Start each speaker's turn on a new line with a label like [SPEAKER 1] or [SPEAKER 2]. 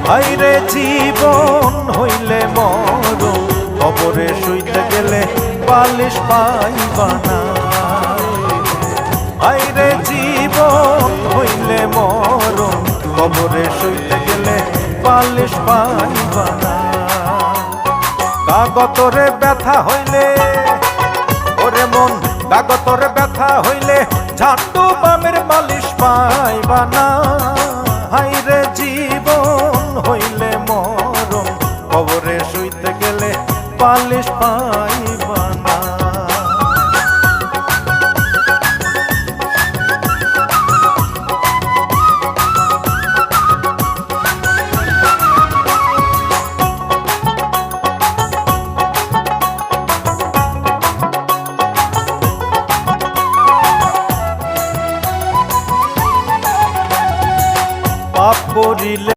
[SPEAKER 1] হাইরে জীবন হইলে মরণ, কবরে শুইতে গেলে বালিশ পাইবা না। হাইরে জীবন হইলে মরণ, কবরে শুইতে গেলে বালিশ পাইবা না। কাগতরে ব্যথা হইলে ওরে মন, কাগতরে ব্যথা হইলে ঝাটু বামের বালিশ পাইবা না। হাইরে